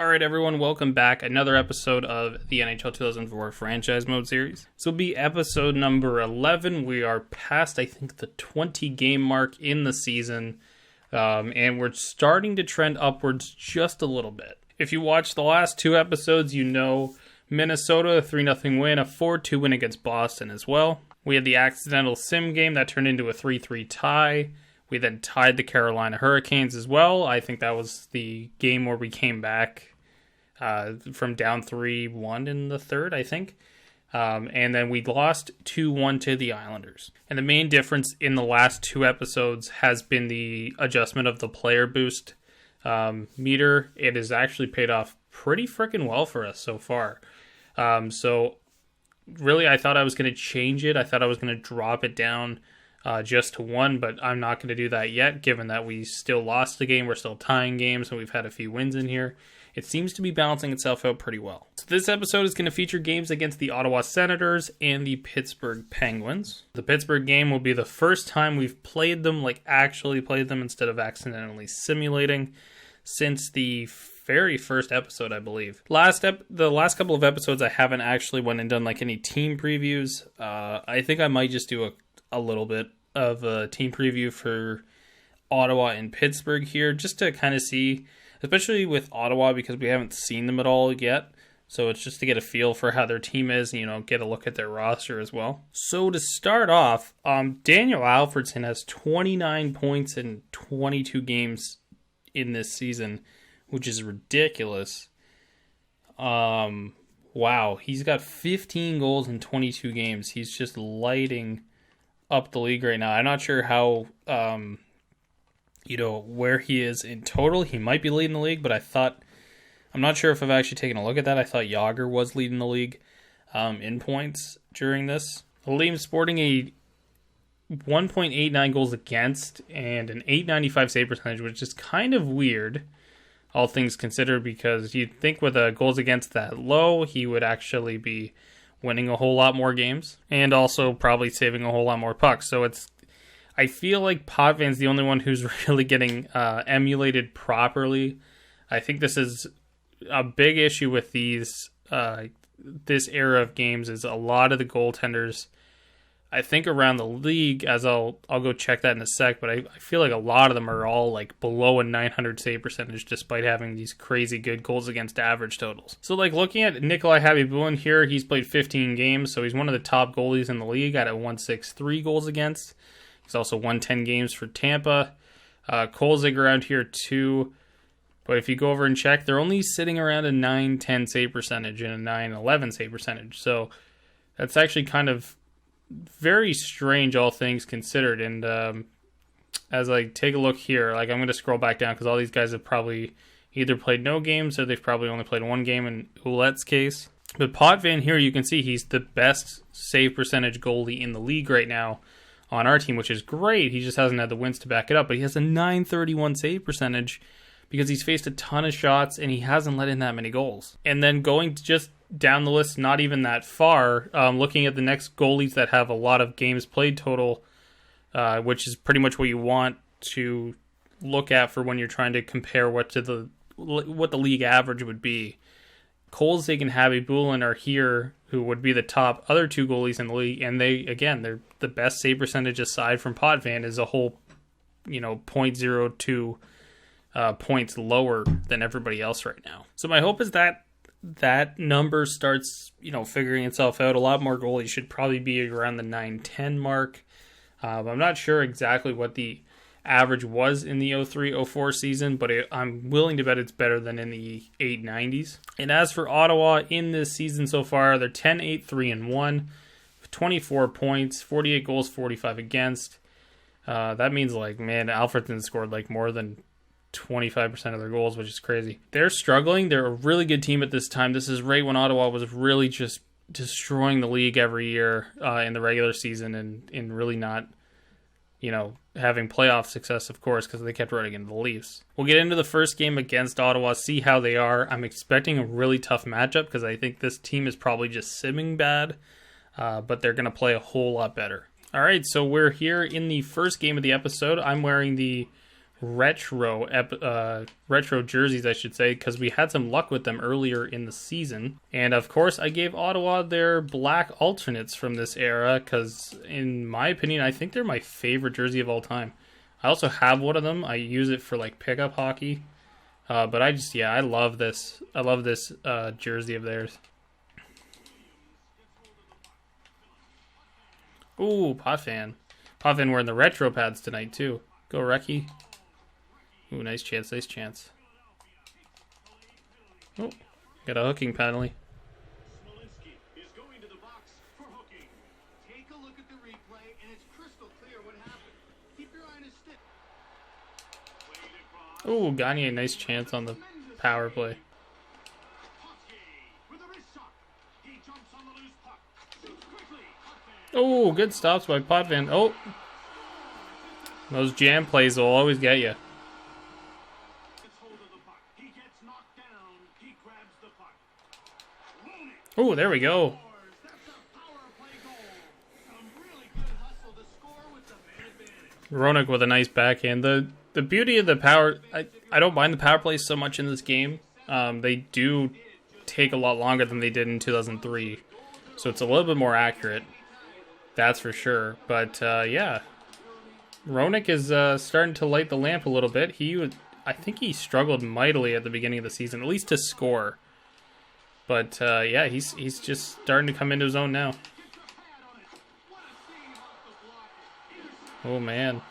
All right, everyone, welcome back. Another episode of the NHL 2004 Franchise Mode series. This will be episode number 11. We are past, I think, the 20-game mark in the season, and we're starting to trend upwards just a little bit. If you watched the last two episodes, you know Minnesota, a 3-0 win, a 4-2 win against Boston as well. We had the accidental sim game that turned into a 3-3 tie. We then tied the Carolina Hurricanes as well. I think that was the game where we came back from down 3-1 in the third, I think. And then we lost 2-1 to the Islanders. And the main difference in the last two episodes has been the adjustment of the player boost meter. It has actually paid off pretty freaking well for us so far. So really, I thought I was going to change it. I thought I was going to drop it down just to 1, but I'm not going to do that yet, given that we still lost the game. We're still tying games, and we've had a few wins in here. It seems to be balancing itself out pretty well. So this episode is going to feature games against the Ottawa Senators and the Pittsburgh Penguins. The Pittsburgh game will be the first time we've played them, like actually played them instead of accidentally simulating, since the very first episode, I believe. The last couple of episodes, I haven't actually went and done like any team previews. I think I might just do a little bit of a team preview for Ottawa and Pittsburgh here, just to kind of see, especially with Ottawa, because we haven't seen them at all yet. So it's just to get a feel for how their team is and, get a look at their roster as well. So to start off, Daniel Alfredsson has 29 points in 22 games in this season, which is ridiculous. Wow, he's got 15 goals in 22 games. He's just lighting up the league right now. I'm not sure how, where he is in total. He might be leading the league, but I'm not sure if I've actually taken a look at that. I thought Yager was leading the league in points during this. The league sporting a 1.89 goals against and an .895 save percentage, which is kind of weird, all things considered, because you'd think with a goals against that low, he would actually be winning a whole lot more games and also probably saving a whole lot more pucks. So I feel like Potvin the only one who's really getting emulated properly. I think this is a big issue with this era of games, is a lot of the goaltenders, I think around the league, as I'll go check that in a sec, but I feel like a lot of them are all like below a 900 save percentage despite having these crazy good goals against average totals. So like looking at Nikolai Khabibulin here, he's played 15 games, so he's one of the top goalies in the league at a 163 goals against. He's also won 10 games for Tampa. Kolzig around here too. But if you go over and check, they're only sitting around a 910 save percentage and a 911 save percentage. So that's actually kind of very strange, all things considered. And as I take a look here, like I'm going to scroll back down because all these guys have probably either played no games or they've probably only played one game in Ouellette's case. But Potvin here, you can see he's the best save percentage goalie in the league right now on our team, which is great. He just hasn't had the wins to back it up, but he has a 931 save percentage because he's faced a ton of shots and he hasn't let in that many goals. And then going just down the list, not even that far, looking at the next goalies that have a lot of games played total, which is pretty much what you want to look at for when you're trying to compare what the league average would be. Kolzig and Khabibulin are here, who would be the top other two goalies in the league, and they're the best save percentage aside from Potvin is a whole, 0.02 points lower than everybody else right now. So my hope is that number starts, figuring itself out. A lot more goalies should probably be around the 910 mark. I'm not sure exactly what the average was in the 03-04 season, but I'm willing to bet it's better than in the 890s. And as for Ottawa in this season so far, they're 10-8-3-1, 24 points, 48 goals, 45 against. That means Alfredsson scored more than 25% of their goals, which is crazy. They're struggling. They're a really good team at this time. This is right when Ottawa was really just destroying the league every year in the regular season and really not, having playoff success, of course, because they kept running into the Leafs. We'll get into the first game against Ottawa, see how they are. I'm expecting a really tough matchup because I think this team is probably just simming bad, but they're going to play a whole lot better. All right, so we're here in the first game of the episode. I'm wearing the retro jerseys, I should say, because we had some luck with them earlier in the season. And of course, I gave Ottawa their black alternates from this era because, in my opinion, I think they're my favorite jersey of all time. I also have one of them. I use it for like pickup hockey. But I love this. I love this jersey of theirs. Ooh, Potvin. Potvin wearing the retro pads tonight, too. Go, Recky. Ooh, nice chance, nice chance. Oh, got a hooking penalty. Ooh, Gagne, nice chance on the power play. Oh, good stops by Potvin. Oh, those jam plays will always get you. Oh, there we go. Roenick with a nice backhand. The beauty of the power, I don't mind the power plays so much in this game. They do take a lot longer than they did in 2003. So it's a little bit more accurate. That's for sure. But yeah, Roenick is starting to light the lamp a little bit. I think he struggled mightily at the beginning of the season, at least to score. But yeah, he's just starting to come into his own now. Oh man.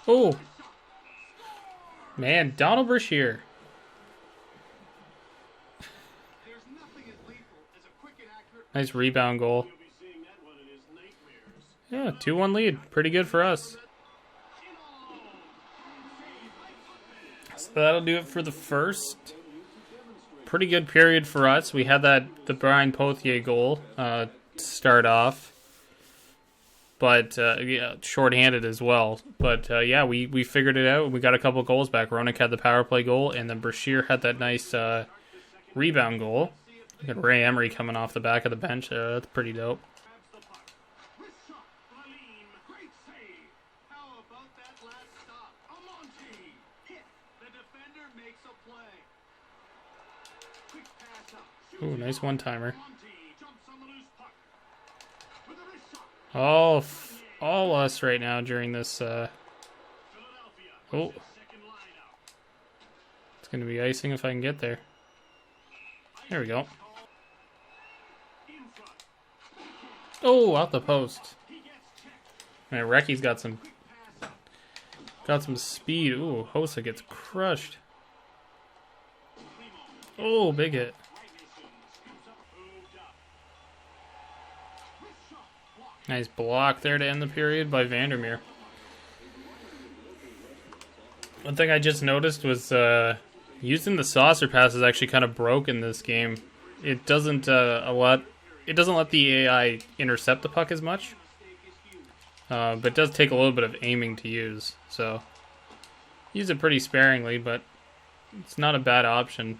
Oh man, Donald Brashear. Nice rebound goal. Yeah, 2-1 lead. Pretty good for us. So that'll do it for the first. Pretty good period for us. We had the Brian Pothier goal to start off. But, yeah, shorthanded as well. But, yeah, we figured it out. We got a couple goals back. Roenick had the power play goal, and then Brashear had that nice rebound goal. Look at Ray Emery coming off the back of the bench there. That's pretty dope. Ooh, nice one-timer. All us right now during this. Oh. It's going to be icing if I can get there. There we go. Oh, out the post. Man, Recky's got some speed. Ooh, Hossa gets crushed. Oh, big hit. Nice block there to end the period by Vandermeer. One thing I just noticed was using the saucer pass is actually kind of broke in this game. It doesn't let the AI intercept the puck as much, but it does take a little bit of aiming to use. So use it pretty sparingly, but it's not a bad option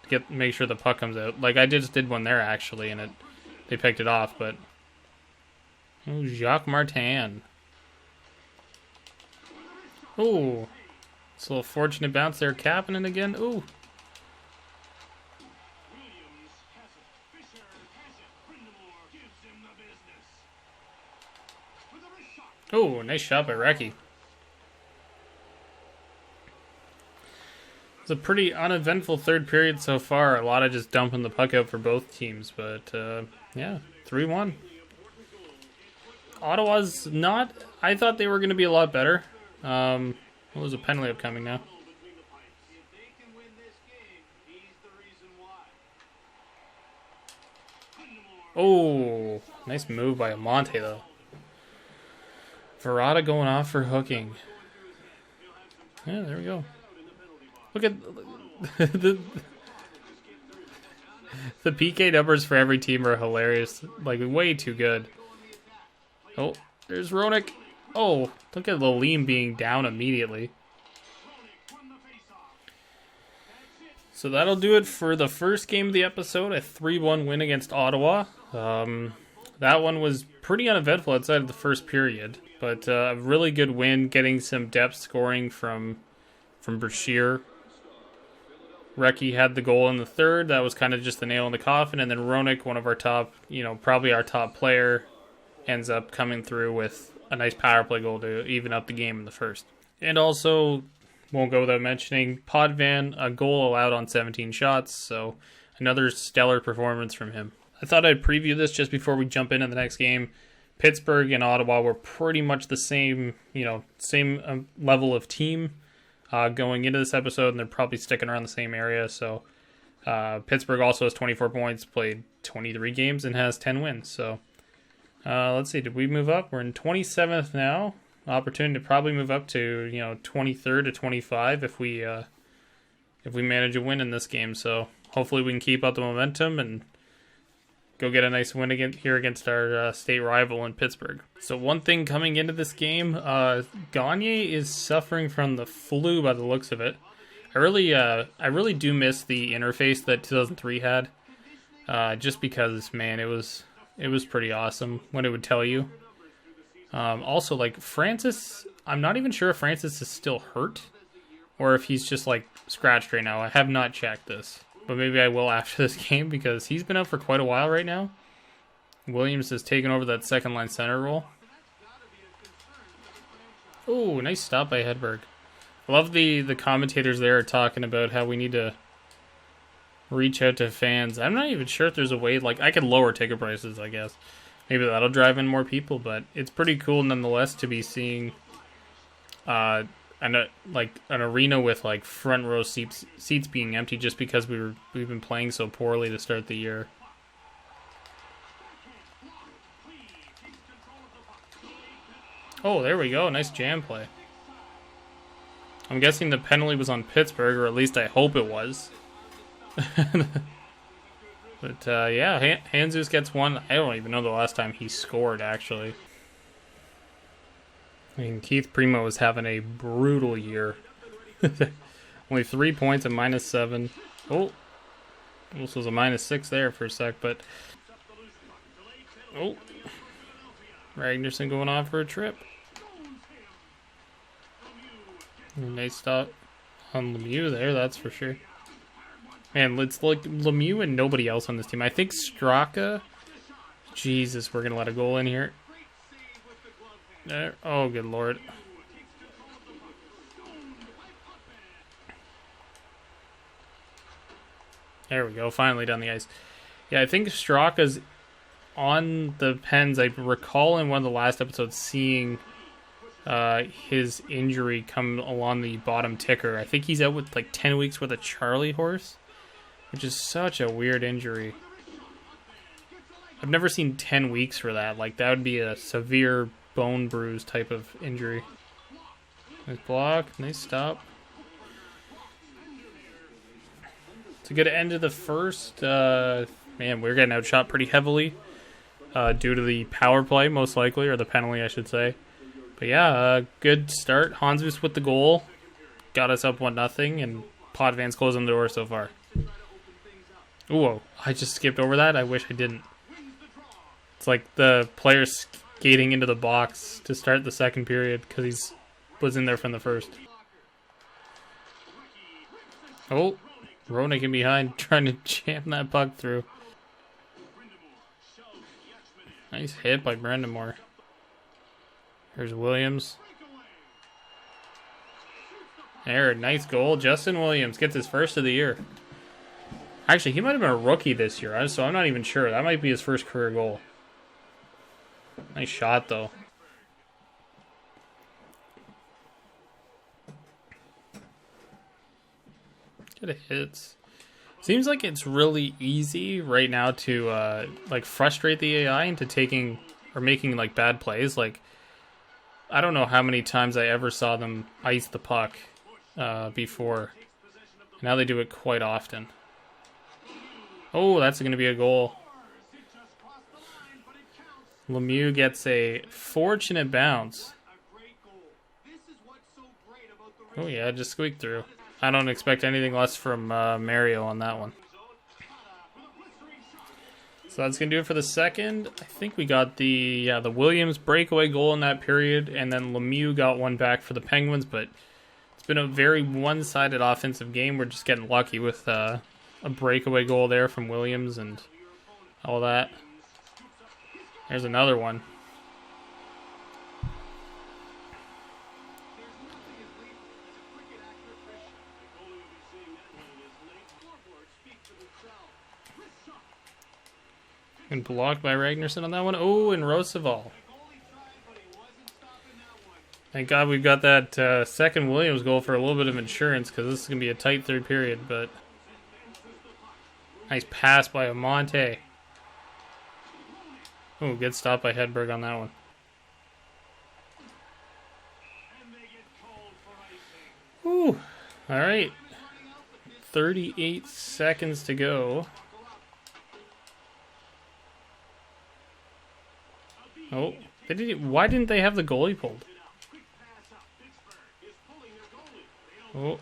to make sure the puck comes out. Like I just did one there actually, and they picked it off. But oh, Jacques Martin. Oh, it's a little fortunate bounce there. Kapanen again. Ooh. Oh, nice shot by Recky. It's a pretty uneventful third period so far. A lot of just dumping the puck out for both teams. But, yeah, 3-1. Ottawa's not... I thought they were going to be a lot better. What was a penalty upcoming now? Oh, nice move by Amante, though. Verrata going off for hooking. Yeah, there we go. Look at the PK numbers for every team are hilarious. Like, way too good. Oh, there's Roenick. Oh, look at Lalim being down immediately. So that'll do it for the first game of the episode. A 3-1 win against Ottawa. That That one was pretty uneventful outside of the first period, but a really good win, getting some depth scoring from Brashear. Recchi had the goal in the third. That was kind of just the nail in the coffin. And then Roenick, one of our top, probably our top player, ends up coming through with a nice power play goal to even up the game in the first. And also, won't go without mentioning, Potvin, a goal allowed on 17 shots. So another stellar performance from him. I thought I'd preview this just before we jump into the next game. Pittsburgh and Ottawa were pretty much the same, same level of team. Going into this episode, and they're probably sticking around the same area. So Pittsburgh also has 24 points, played 23 games, and has 10 wins. So let's see, did we move up? We're in 27th now. Opportunity to probably move up to 23rd to 25 if we manage a win in this game. So hopefully we can keep up the momentum and go get a nice win against our state rival in Pittsburgh. So one thing coming into this game, Gagne is suffering from the flu by the looks of it. I really do miss the interface that 2003 had, just because, man, it was pretty awesome when it would tell you. Also, like Francis, I'm not even sure if Francis is still hurt or if he's just like scratched right now. I have not checked this. But maybe I will after this game because he's been out for quite a while right now. Williams has taken over that second line center role. Oh, nice stop by Hedberg. I love the commentators there are talking about how we need to reach out to fans. I'm not even sure if there's a way, like I could lower ticket prices, I guess. Maybe that'll drive in more people, but it's pretty cool nonetheless to be seeing an arena with like front row seats being empty just because we've been playing so poorly to start the year. Oh, there we go. Nice jam play. I'm guessing the penalty was on Pittsburgh, or at least I hope it was. But yeah, Hanzus gets one. I don't even know the last time he scored, actually. I mean, Keith Primo was having a brutal year. Only 3 points and -7. Oh, this was a -6 there for a sec, but... Oh, Ragnarsson going off for a trip. Nice stop on Lemieux there, that's for sure. Man, it's like Lemieux and nobody else on this team. I think Straka... Jesus, we're going to let a goal in here. There. Oh, good lord. There we go, finally down the ice. Yeah, I think Straka's on the Pens. I recall in one of the last episodes seeing his injury come along the bottom ticker. I think he's out with like 10 weeks with a Charlie horse, which is such a weird injury. I've never seen 10 weeks for that. Like, that would be a severe bone bruise type of injury. Nice block, nice stop. It's a good end to the first. Man, we're getting outshot pretty heavily due to the power play, most likely, or the penalty, I should say. But yeah, good start. Hanzus with the goal. Got us up 1-0, and Potvins closing the door so far. Ooh, I just skipped over that. I wish I didn't. It's like the player skating into the box to start the second period because he was in there from the first. Oh, Roenick in behind trying to jam that puck through. Nice hit by Brandamore. Here's Williams. There, nice goal. Justin Williams gets his first of the year. Actually, he might have been a rookie this year, so I'm not even sure. That might be his first career goal. Nice shot, though. Good hits. Seems like it's really easy right now to like frustrate the AI into taking or making like bad plays. Like, I don't know how many times I ever saw them ice the puck before. Now they do it quite often. Oh, that's going to be a goal. Lemieux gets a fortunate bounce. Oh yeah, just squeaked through. I don't expect anything less from Mario on that one. So that's going to do it for the second. I think we got the Williams breakaway goal in that period, and then Lemieux got one back for the Penguins, but it's been a very one-sided offensive game. We're just getting lucky with a breakaway goal there from Williams and all that. There's another one. And blocked by Ragnarsson on that one. Oh, and Roosevelt. Thank God we've got that second Williams goal for a little bit of insurance, because this is going to be a tight third period. But nice pass by Amante. Oh, good stop by Hedberg on that one. Ooh, all right. 38 seconds to go. Oh, why didn't they have the goalie pulled? Oh.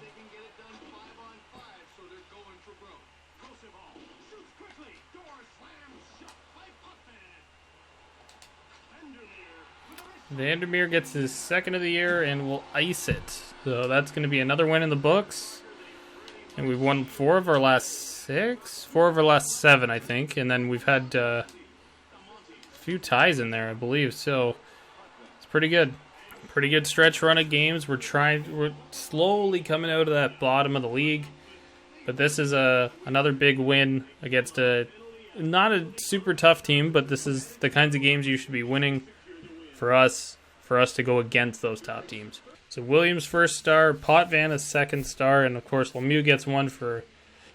Vandermeer gets his second of the year and will ice it. So that's going to be another win in the books. And we've won 4 of our last 6? 4 of our last 7, I think. And then we've had a few ties in there, I believe. So it's pretty good. Pretty good stretch run of games. We're slowly coming out of that bottom of the league. But this is another big win against not a super tough team, but this is the kinds of games you should be winning for us to go against those top teams. So Williams first star, Potvin a second star, and of course Lemieux gets one for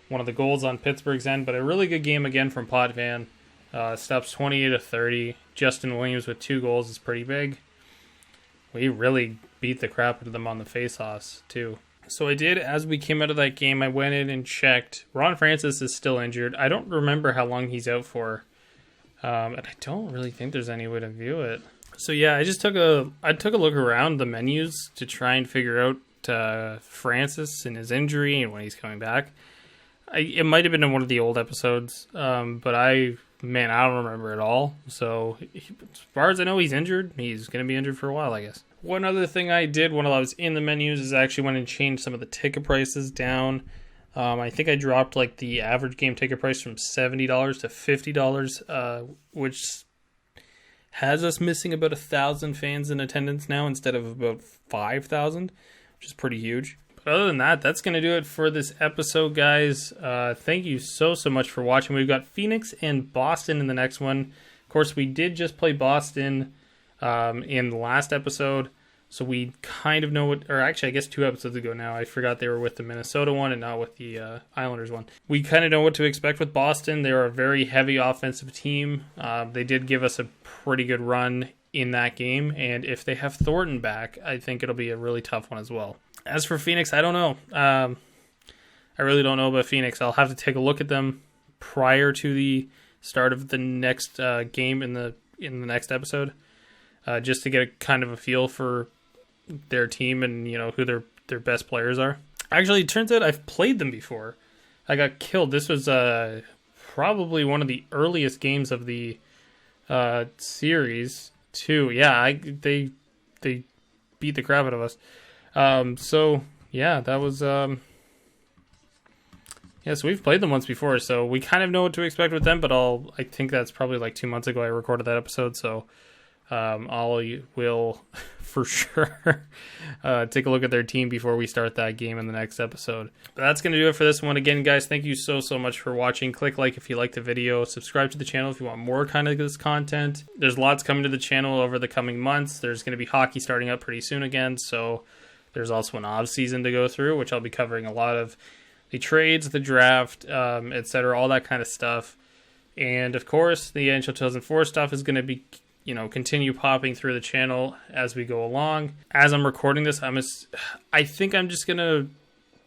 one of the goals on Pittsburgh's end. But a really good game again from Potvin. Stops 28-30. Justin Williams with 2 goals is pretty big. We really beat the crap out of them on the faceoffs too. So I did, as we came out of that game, I went in and checked. Ron Francis is still injured. I don't remember how long he's out for. And I don't really think there's any way to view it. So yeah, I took a look around the menus to try and figure out Francis and his injury and when he's coming back. It might have been in one of the old episodes, but I don't remember at all. So as far as I know, he's injured. He's going to be injured for a while, I guess. One other thing I did while I was in the menus is I actually went and changed some of the ticket prices down. I think I dropped like the average game ticket price from $70 to $50, which has us missing about 1,000 fans in attendance now instead of about 5,000, which is pretty huge. But other than that, that's going to do it for this episode, guys. Thank you so much for watching. We've got Phoenix and Boston in the next one. Of course, we did just play Boston in the last episode, so we kind of know what, or actually I guess 2 episodes ago now, I forgot they were with the Minnesota one and not with the Islanders one. We kind of know what to expect with Boston. They're a very heavy offensive team. They did give us a pretty good run in that game, and if they have Thornton back, I think it'll be a really tough one as well. As for Phoenix, I don't know. I really don't know about Phoenix. I'll have to take a look at them prior to the start of the next game in the next episode, just to get a kind of a feel for their team and who their best players are. Actually, it turns out I've played them before. I got killed. This was probably one of the earliest games of the series too. Yeah, they beat the crap out of us. So yeah, that was so we've played them once before, so we kind of know what to expect with them. But I think that's probably like 2 months ago I recorded that episode, so I will for sure take a look at their team before we start that game in the next episode. But that's going to do it for this one. Again, guys, thank you so much for watching. Click like if you liked the video. Subscribe to the channel if you want more kind of this content. There's lots coming to the channel over the coming months. There's going to be hockey starting up pretty soon again, so there's also an off season to go through, which I'll be covering a lot of the trades, the draft, etc., all that kind of stuff. And of course, the NHL 2004 stuff is going to be continue popping through the channel as we go along. As I'm recording this, I think I'm just gonna,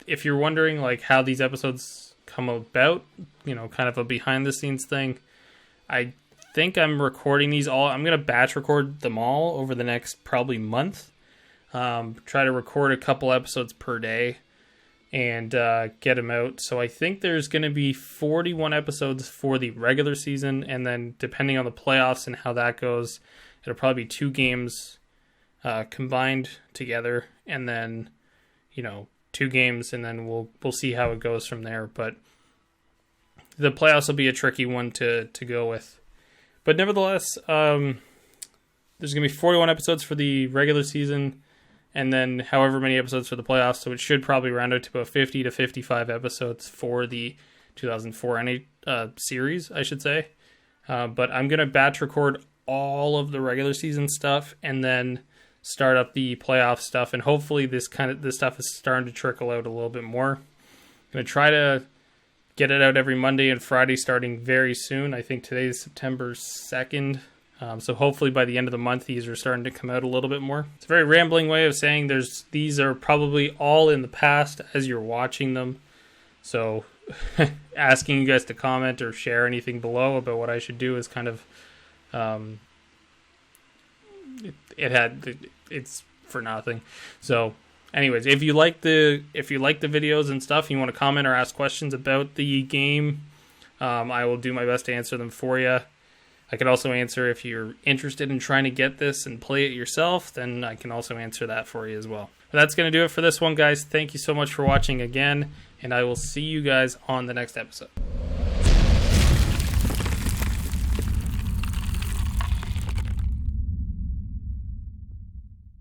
if you're wondering like how these episodes come about, kind of a behind the scenes thing, I think I'm recording these all. I'm gonna batch record them all over the next probably month. Try to record a couple episodes per day, and get them out. So I think there's going to be 41 episodes for the regular season, and then depending on the playoffs and how that goes, it'll probably be 2 games combined together, and then 2 games, and then we'll see how it goes from there. But the playoffs will be a tricky one to go with. But nevertheless, there's going to be 41 episodes for the regular season, and then however many episodes for the playoffs, so it should probably round out to about 50 to 55 episodes for the 2004 series, I should say. But I'm going to batch record all of the regular season stuff, and then start up the playoff stuff, and hopefully this stuff is starting to trickle out a little bit more. I'm going to try to get it out every Monday and Friday starting very soon. I think today is September 2nd. So hopefully by the end of the month, these are starting to come out a little bit more. It's a very rambling way of saying these are probably all in the past as you're watching them. So asking you guys to comment or share anything below about what I should do is kind of, it's for nothing. So anyways, if you like the videos and stuff, you want to comment or ask questions about the game, I will do my best to answer them for you. I can also answer if you're interested in trying to get this and play it yourself, then I can also answer that for you as well. But that's going to do it for this one, guys. Thank you so much for watching again, and I will see you guys on the next episode.